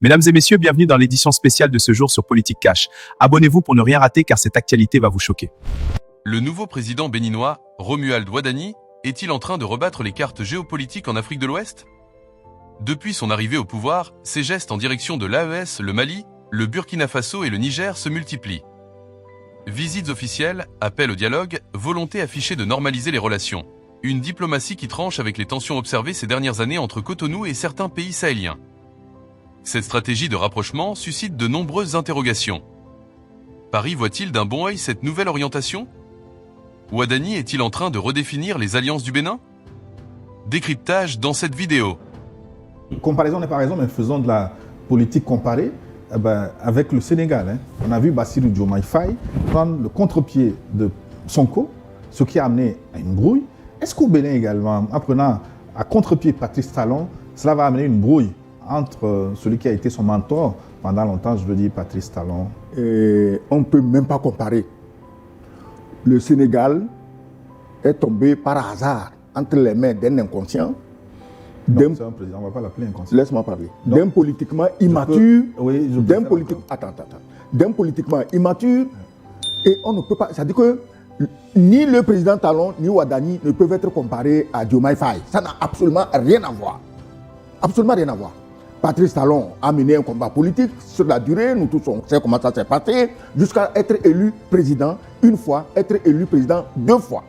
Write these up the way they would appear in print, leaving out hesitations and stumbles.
Mesdames et messieurs, bienvenue dans l'édition spéciale de ce jour sur Politique Cash. Abonnez-vous pour ne rien rater car cette actualité va vous choquer. Le nouveau président béninois, Romuald Wadani, est-il en train de rebattre les cartes géopolitiques en Afrique de l'Ouest? Depuis son arrivée au pouvoir, ses gestes en direction de l'AES, le Mali, le Burkina Faso et le Niger se multiplient. Visites officielles, appels au dialogue, volonté affichée de normaliser les relations. Une diplomatie qui tranche avec les tensions observées ces dernières années entre Cotonou et certains pays sahéliens. Cette stratégie de rapprochement suscite de nombreuses interrogations. Paris voit-il d'un bon œil cette nouvelle orientation? Wadani est-il en train de redéfinir les alliances du Bénin? Décryptage dans cette vidéo. Comparaison n'est pas raison, mais faisons de la politique comparée avec le Sénégal. On a vu Bassirou Diomaye Faye prendre le contre-pied de Sonko, ce qui a amené à une brouille. Est-ce qu'au Bénin également, en prenant à contre-pied Patrice Talon, cela va amener une brouille entre celui qui a été son mentor pendant longtemps, je veux dire Patrice Talon? On ne peut même pas comparer. Le Sénégal est tombé par hasard entre les mains d'un inconscient. C'est un président, on ne va pas l'appeler inconscient. Laisse-moi parler. D'un politiquement immature. D'un politiquement immature. Et on ne peut pas. C'est-à-dire que ni le président Talon ni Wadani ne peuvent être comparés à Diomaye Faye. Ça n'a absolument rien à voir. Absolument rien à voir. Patrice Talon a mené un combat politique sur la durée, nous tous on sait comment ça s'est passé, jusqu'à être élu président une fois, être élu président deux fois.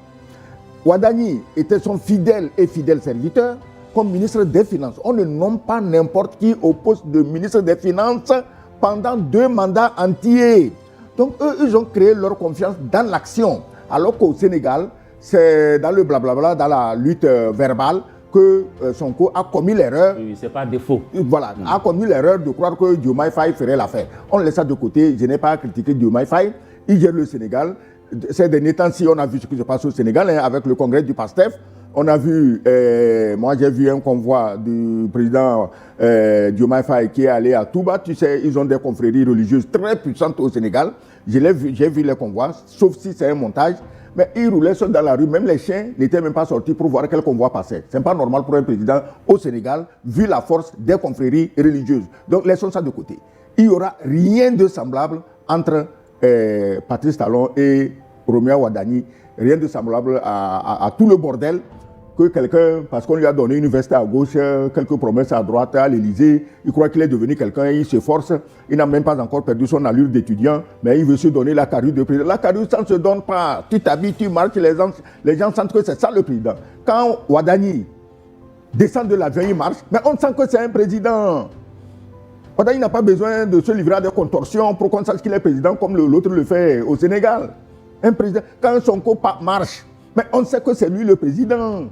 Wadani était son fidèle serviteur comme ministre des Finances. On ne nomme pas n'importe qui au poste de ministre des Finances pendant 2 mandats entiers. Donc eux, ils ont créé leur confiance dans l'action. Alors qu'au Sénégal, c'est dans le blablabla, dans la lutte verbale, que Sonko a commis l'erreur. Oui, c'est pas défaut. Voilà, a commis l'erreur de croire que Diomaye Faye ferait l'affaire. On laisse ça de côté. Je n'ai pas critiqué Diomaye Faye. Il gère le Sénégal. Ces derniers temps-ci, on a vu ce qui se passe au Sénégal avec le congrès du PASTEF. On a vu, moi j'ai vu un convoi du président Diomaye Faye qui est allé à Touba. Tu sais, ils ont des confréries religieuses très puissantes au Sénégal. J'ai vu les convois, sauf si c'est un montage. Mais ils roulaient seuls dans la rue, même les chiens n'étaient même pas sortis pour voir quel convoi passait. Ce n'est pas normal pour un président au Sénégal, vu la force des confréries religieuses. Donc laissons ça de côté. Il n'y aura rien de semblable entre Patrice Talon et Romuald Wadani, rien de semblable à tout le bordel que quelqu'un, parce qu'on lui a donné une veste à gauche, quelques promesses à droite, à l'Élysée, il croit qu'il est devenu quelqu'un, il s'efforce, il n'a même pas encore perdu son allure d'étudiant, mais il veut se donner la carrure de président. La carrure, ça ne se donne pas. Tu t'habilles, tu marches, les gens sentent que c'est ça le président. Quand Wadani descend de l'avion, il marche, mais on sent que c'est un président. Wadani n'a pas besoin de se livrer à des contorsions pour qu'on sache qu'il est président comme l'autre le fait au Sénégal. Un président, quand Sonko marche, mais on sait que c'est lui le président.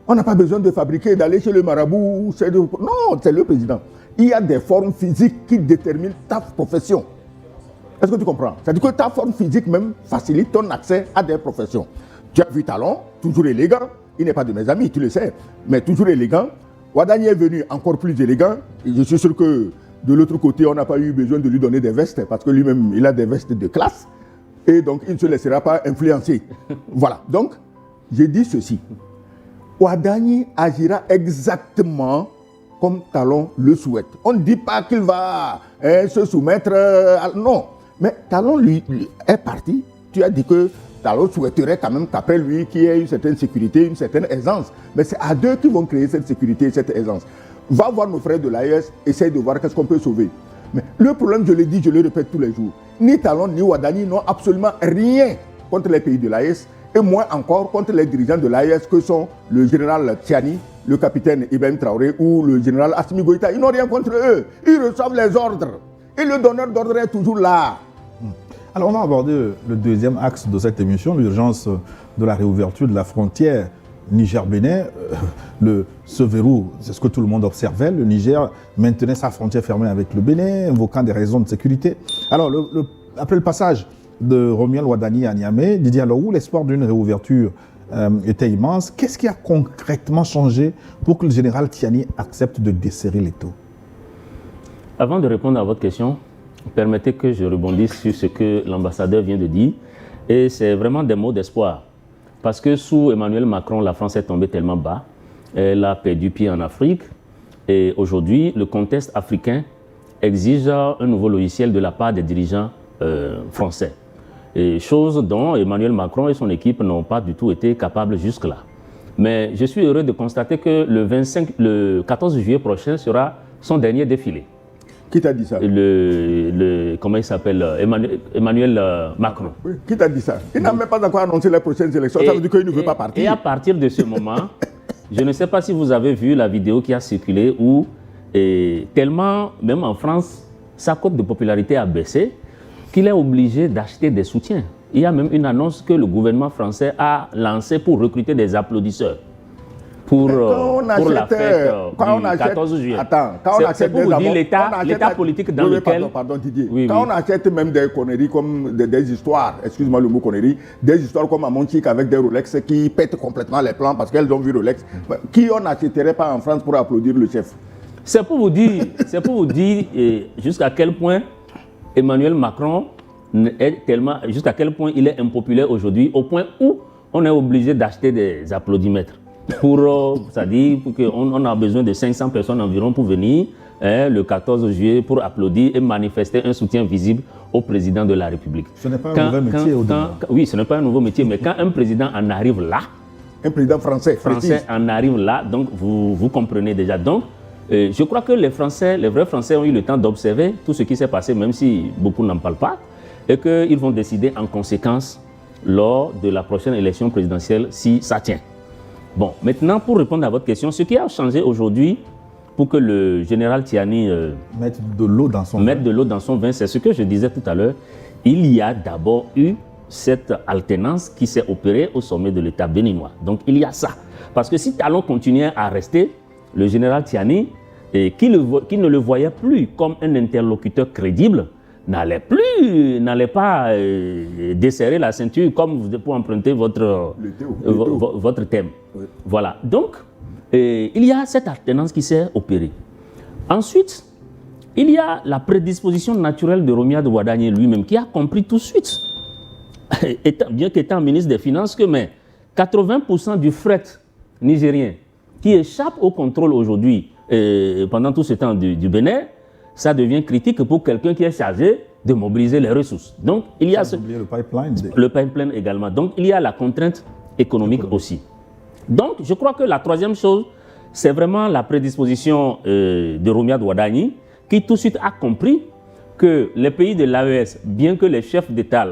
On n'a pas besoin de fabriquer, d'aller chez le marabout. Non, c'est le président. Il y a des formes physiques qui déterminent ta profession. Est-ce que tu comprends? C'est-à-dire que ta forme physique même facilite ton accès à des professions. Tu as vu Talon, toujours élégant. Il n'est pas de mes amis, tu le sais, mais toujours élégant. Wadani est venu encore plus élégant. Et je suis sûr que de l'autre côté, on n'a pas eu besoin de lui donner des vestes parce que lui-même, il a des vestes de classe. Et donc, il ne se laissera pas influencer. Voilà. Donc, j'ai dit ceci. Wadani agira exactement comme Talon le souhaite. On ne dit pas qu'il va se soumettre. Non. Mais Talon, lui, est parti. Tu as dit que Talon souhaiterait quand même qu'après lui, qu'il y ait une certaine sécurité, une certaine aisance. Mais c'est à deux qui vont créer cette sécurité, cette aisance. Va voir nos frères de l'AES, essaye de voir qu'est-ce qu'on peut sauver. Mais le problème, je l'ai dit, je le répète tous les jours. Ni Talon, ni Wadani n'ont absolument rien contre les pays de l'AES. Et moins encore contre les dirigeants de l'AES que sont le général Tiani, le capitaine Ibrahim Traoré ou le général Assimi Goïta. Ils n'ont rien contre eux. Ils reçoivent les ordres. Et le donneur d'ordre est toujours là. Alors on va aborder le deuxième axe de cette émission, l'urgence de la réouverture de la frontière Niger-Bénin. Ce verrou, c'est ce que tout le monde observait. Le Niger maintenait sa frontière fermée avec le Bénin, invoquant des raisons de sécurité. Alors après le passage de Romuald Wadani à Niamey, Didier Alorou, l'espoir d'une réouverture était immense. Qu'est-ce qui a concrètement changé pour que le général Tiani accepte de desserrer l'étau? Avant de répondre à votre question, permettez que je rebondisse sur ce que l'ambassadeur vient de dire. Et c'est vraiment des mots d'espoir. Parce que sous Emmanuel Macron, la France est tombée tellement bas. Elle a perdu pied en Afrique. Et aujourd'hui, le contexte africain exige un nouveau logiciel de la part des dirigeants français. Et chose dont Emmanuel Macron et son équipe n'ont pas du tout été capables jusque-là. Mais je suis heureux de constater que le 14 juillet prochain sera son dernier défilé. Qui t'a dit ça? Comment il s'appelle? Emmanuel Macron. Oui, qui t'a dit ça? Il n'a même pas encore annoncé les prochaines élections. Ça veut dire qu'il ne veut pas partir. Et à partir de ce moment, je ne sais pas si vous avez vu la vidéo qui a circulé où, tellement, même en France, sa cote de popularité a baissé, qu'il est obligé d'acheter des soutiens. Il y a même une annonce que le gouvernement français a lancée pour recruter des applaudisseurs pour la fête du 14 juillet. Attends, quand on achète pour vous dire l'état politique dans lequel... Pardon Didier. Oui, quand on achète même des conneries comme des histoires, excuse-moi le mot conneries, des histoires comme à Monchique avec des Rolex qui pètent complètement les plans parce qu'elles ont vu Rolex, qui on n'achèterait pas en France pour applaudir le chef? C'est pour vous dire jusqu'à quel point Emmanuel Macron est tellement, jusqu'à quel point il est impopulaire aujourd'hui, au point où on est obligé d'acheter des applaudimètres. C'est-à-dire qu'on a besoin de 500 personnes environ pour venir le 14 juillet pour applaudir et manifester un soutien visible au président de la République. Ce n'est pas un nouveau métier oui, ce n'est pas un nouveau métier, mais quand un président en arrive là, un président français en arrive là, donc vous comprenez déjà. Donc, je crois que les vrais Français ont eu le temps d'observer tout ce qui s'est passé, même si beaucoup n'en parlent pas, et qu'ils vont décider en conséquence lors de la prochaine élection présidentielle si ça tient. Bon, maintenant, pour répondre à votre question, ce qui a changé aujourd'hui pour que le général Tiani mette de l'eau dans son vin, c'est ce que je disais tout à l'heure. Il y a d'abord eu cette alternance qui s'est opérée au sommet de l'État béninois. Donc, il y a ça. Parce que si Talon continuait à rester, le général Tiani, qui ne le voyait plus comme un interlocuteur crédible, n'allait pas desserrer la ceinture comme pour emprunter votre thème. Oui. Voilà. Donc, il y a cette alternance qui s'est opérée. Ensuite, il y a la prédisposition naturelle de Romuald Wadagni lui-même qui a compris tout de suite, bien qu'étant ministre des Finances, que 80% du fret nigérien qui échappe au contrôle aujourd'hui pendant tout ce temps du Bénin, ça devient critique pour quelqu'un qui est chargé de mobiliser les ressources. Donc, il y a le pipeline également. Donc, il y a la contrainte économique aussi. Donc, je crois que la troisième chose, c'est vraiment la prédisposition de Romuald Wadagni, qui tout de suite a compris que les pays de l'AES, bien que les chefs d'État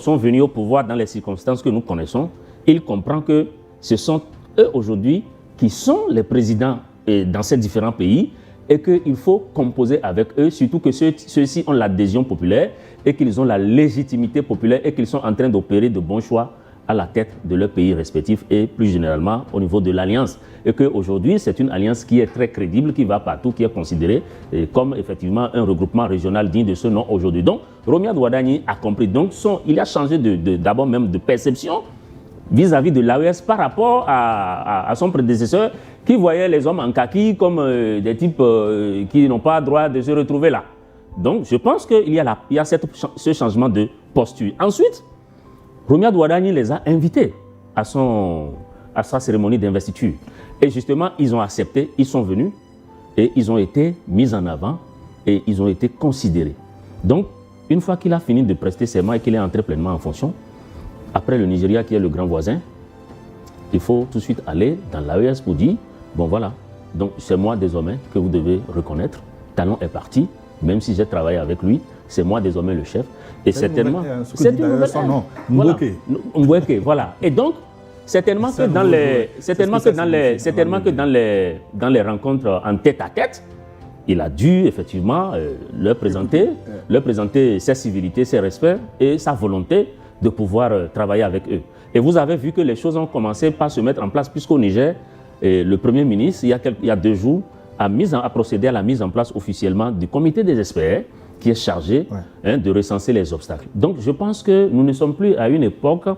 sont venus au pouvoir dans les circonstances que nous connaissons, il comprend que ce sont eux aujourd'hui qui sont les présidents dans ces différents pays, et qu'il faut composer avec eux, surtout que ceux-ci ont l'adhésion populaire et qu'ils ont la légitimité populaire et qu'ils sont en train d'opérer de bons choix à la tête de leurs pays respectifs et plus généralement au niveau de l'Alliance. Et qu'aujourd'hui, c'est une alliance qui est très crédible, qui va partout, qui est considérée comme effectivement un regroupement régional digne de ce nom aujourd'hui. Donc, Romuald Wadagni a compris. Donc, il a changé d'abord même de perception vis-à-vis de l'AES par rapport à son prédécesseur qui voyait les hommes en kaki comme des types qui n'ont pas droit de se retrouver là. Donc, je pense qu'il y a ce changement de posture. Ensuite, Romuald Wadagni les a invités à sa cérémonie d'investiture. Et justement, ils ont accepté, ils sont venus et ils ont été mis en avant et ils ont été considérés. Donc, une fois qu'il a fini de prester serment et qu'il est entré pleinement en fonction, après le Nigeria qui est le grand voisin, il faut tout de suite aller dans l'AES pour dire, bon voilà, donc c'est moi désormais que vous devez reconnaître. Talon est parti, même si j'ai travaillé avec lui, c'est moi désormais le chef. Et certainement, c'est une nouvelle ère. Voilà. Mboueke, voilà. Et donc, certainement que dans les rencontres en tête à tête, il a dû effectivement leur présenter ses civilités, ses respects et sa volonté de pouvoir travailler avec eux. Et vous avez vu que les choses ont commencé par se mettre en place, puisqu'au Niger, le Premier ministre, il y a 2 jours, a procédé à la mise en place officiellement du comité des experts qui est chargé de recenser les obstacles. Donc je pense que nous ne sommes plus à une époque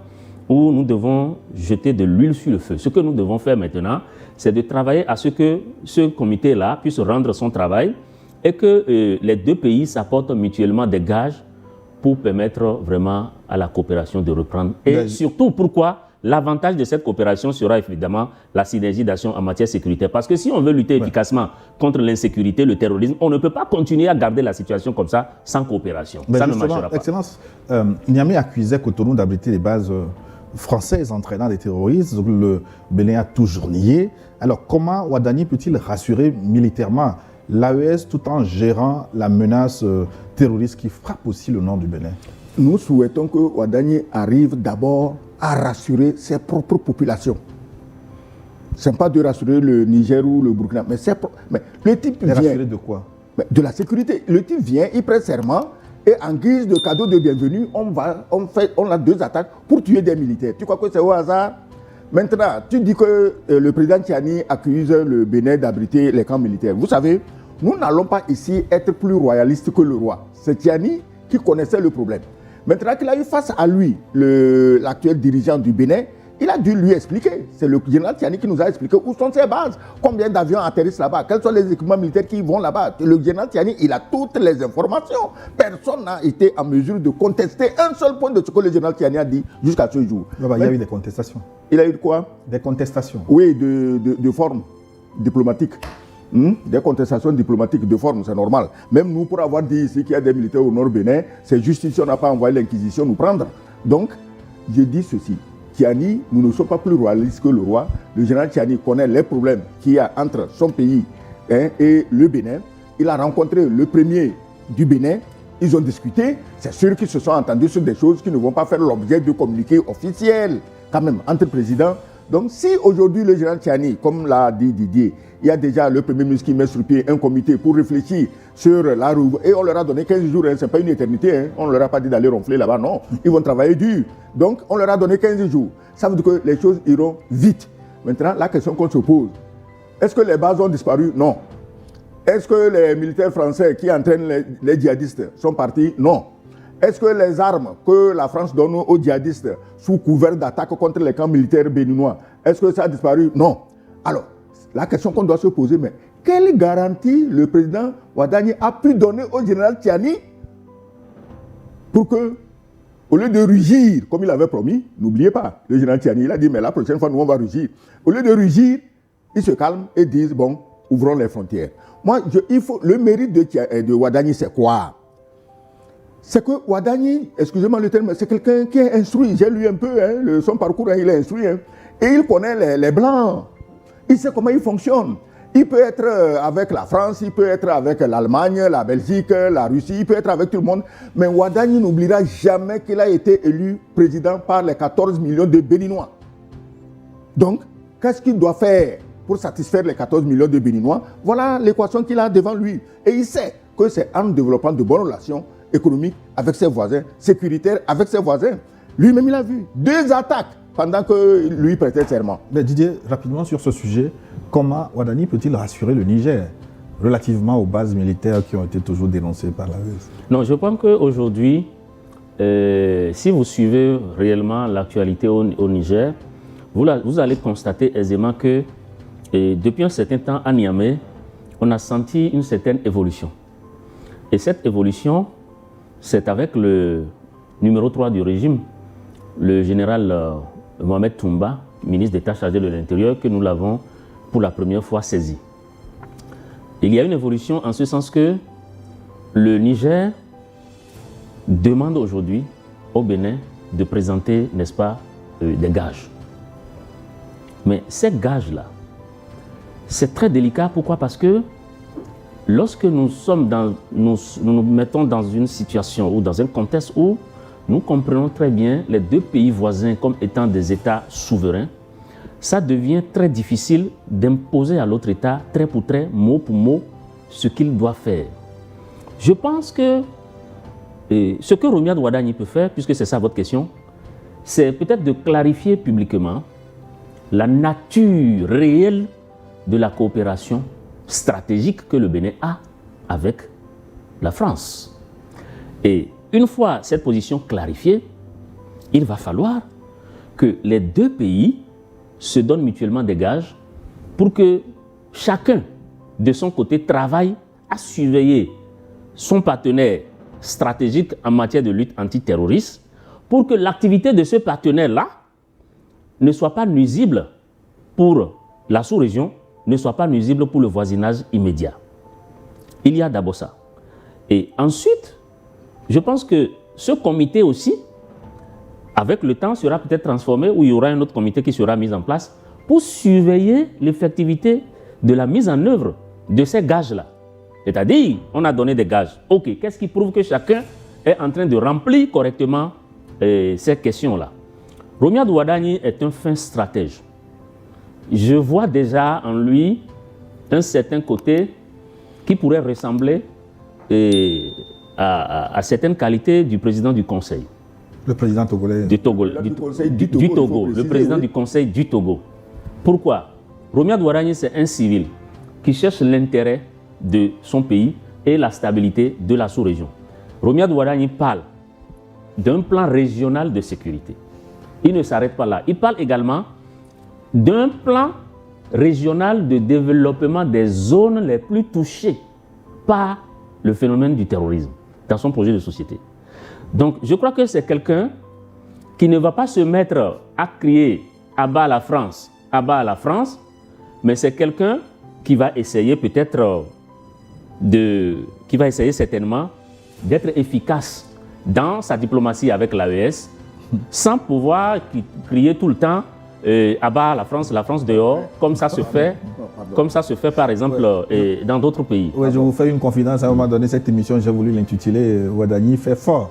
où nous devons jeter de l'huile sur le feu. Ce que nous devons faire maintenant, c'est de travailler à ce que ce comité-là puisse rendre son travail et que les 2 pays s'apportent mutuellement des gages pour permettre vraiment à la coopération de reprendre. Et surtout, pourquoi l'avantage de cette coopération sera évidemment la synergie d'action en matière sécuritaire. Parce que si on veut lutter efficacement contre l'insécurité, le terrorisme, on ne peut pas continuer à garder la situation comme ça sans coopération. Mais ça ne marchera pas. Excellence, Niamey accusait Cotonou d'abriter les bases françaises entraînant des terroristes. Le Bénin a toujours nié. Alors comment Ouadani peut-il rassurer militairement l'AES tout en gérant la menace terroriste qui frappe aussi le nord du Bénin? Nous souhaitons que Ouadani arrive d'abord à rassurer ses propres populations. Ce n'est pas de rassurer le Niger ou le Burkina, mais le type vient... Rassurer de quoi? De la sécurité. Le type vient, il prête serment, et en guise de cadeau de bienvenue, on a 2 attaques pour tuer des militaires. Tu crois que c'est au hasard? Maintenant, tu dis que le président Tiani accuse le Bénin d'abriter les camps militaires. Vous savez, nous n'allons pas ici être plus royalistes que le roi. C'est Tiani qui connaissait le problème. Maintenant qu'il a eu face à lui l'actuel dirigeant du Bénin, il a dû lui expliquer. C'est le général Tiani qui nous a expliqué où sont ses bases, combien d'avions atterrissent là-bas, quels sont les équipements militaires qui vont là-bas. Le général Tiani, il a toutes les informations. Personne n'a été en mesure de contester un seul point de ce que le général Tiani a dit jusqu'à ce jour. Il y a eu des contestations. Il a eu quoi? Des contestations. Oui, de forme diplomatique. Des contestations diplomatiques de forme, c'est normal. Même nous, pour avoir dit ici qu'il y a des militaires au nord Bénin, c'est justice, on n'a pas envoyé l'Inquisition nous prendre. Donc, je dis ceci. Tiani, nous ne sommes pas plus royalistes que le roi. Le général Tiani connaît les problèmes qu'il y a entre son pays et le Bénin. Il a rencontré le premier du Bénin. Ils ont discuté. C'est sûr qu'ils se sont entendus sur des choses qui ne vont pas faire l'objet de communiqués officiels, quand même, entre présidents. Donc, si aujourd'hui le général Tiani, comme l'a dit Didier, il y a déjà le premier ministre qui met sur pied un comité pour réfléchir sur la roue, et on leur a donné 15 jours, ce n'est pas une éternité, on ne leur a pas dit d'aller ronfler là-bas, non, ils vont travailler dur. Donc, on leur a donné 15 jours. Ça veut dire que les choses iront vite. Maintenant, la question qu'on se pose, est-ce que les bases ont disparu? Non. Est-ce que les militaires français qui entraînent les djihadistes sont partis? Non. Est-ce que les armes que la France donne aux djihadistes sous couvert d'attaque contre les camps militaires béninois, est-ce que ça a disparu? Non. Alors, la question qu'on doit se poser, mais quelle garantie le président Ouadani a pu donner au général Tiani pour que, au lieu de rugir, comme il avait promis, n'oubliez pas, le général Tiani, il a dit, mais la prochaine fois, nous, on va rugir. Au lieu de rugir, il se calme et dit, bon, ouvrons les frontières. Moi, le mérite de Ouadani, c'est quoi? C'est que Ouadani, excusez-moi le terme, c'est quelqu'un qui est instruit. J'ai lu un peu son parcours, il est instruit. Et il connaît les Blancs. Il sait comment ils fonctionnent. Il peut être avec la France, il peut être avec l'Allemagne, la Belgique, la Russie, il peut être avec tout le monde. Mais Ouadani n'oubliera jamais qu'il a été élu président par les 14 millions de Béninois. Donc, qu'est-ce qu'il doit faire pour satisfaire les 14 millions de Béninois? Voilà l'équation qu'il a devant lui. Et il sait que c'est en développant de bonnes relations économiques avec ses voisins, sécuritaires avec ses voisins. Lui-même, il a vu 2 attaques pendant que lui prêtait serment. Mais Didier, rapidement sur ce sujet, comment Ouadani peut-il rassurer le Niger relativement aux bases militaires qui ont été toujours dénoncées par l'AES? Non, je pense qu'aujourd'hui, si vous suivez réellement l'actualité au Niger, vous allez constater aisément que depuis un certain temps à Niamey, on a senti une certaine évolution. Et cette évolution, c'est avec le numéro 3 du régime, le général Mohamed Toumba, ministre d'État chargé de l'Intérieur, que nous l'avons pour la première fois saisi. Il y a une évolution en ce sens que le Niger demande aujourd'hui au Bénin de présenter, n'est-ce pas, des gages. Mais ces gages-là, c'est très délicat. Pourquoi? Parce que lorsque nous nous mettons dans une situation ou dans un contexte où nous comprenons très bien les 2 pays voisins comme étant des États souverains, ça devient très difficile d'imposer à l'autre État, trait pour trait, mot pour mot, ce qu'il doit faire. Je pense que ce que Romuald Ouadani peut faire, puisque c'est ça votre question, c'est peut-être de clarifier publiquement la nature réelle de la coopération stratégique que le Bénin a avec la France. Et une fois cette position clarifiée, il va falloir que les 2 pays se donnent mutuellement des gages pour que chacun de son côté travaille à surveiller son partenaire stratégique en matière de lutte antiterroriste pour que l'activité de ce partenaire-là ne soit pas nuisible pour la sous-région, ne soit pas nuisible pour le voisinage immédiat. Il y a d'abord ça. Et ensuite, je pense que ce comité aussi, avec le temps, sera peut-être transformé ou il y aura un autre comité qui sera mis en place pour surveiller l'effectivité de la mise en œuvre de ces gages-là. C'est-à-dire, on a donné des gages. OK, qu'est-ce qui prouve que chacun est en train de remplir correctement ces questions-là? Romiad Ouadani est un fin stratège. Je vois déjà en lui un certain côté qui pourrait ressembler à certaines qualités du président du Conseil. Le président togolais. Du Togo, du Togo, le président du Conseil du Togo. Pourquoi? Romiad Ouadani, c'est un civil qui cherche l'intérêt de son pays et la stabilité de la sous-région. Romiad Ouadani parle d'un plan régional de sécurité. Il ne s'arrête pas là. Il parle également d'un plan régional de développement des zones les plus touchées par le phénomène du terrorisme dans son projet de société. Donc, je crois que c'est quelqu'un qui ne va pas se mettre à crier « à bas la France », mais c'est quelqu'un qui va essayer peut-être qui va essayer certainement d'être efficace dans sa diplomatie avec l'AES, sans pouvoir crier tout le temps à bas la France dehors, comme ça se fait par exemple dans d'autres pays. Oui, je vous fais une confidence. À un moment donné, cette émission, j'ai voulu l'intituler Ouadani fait fort.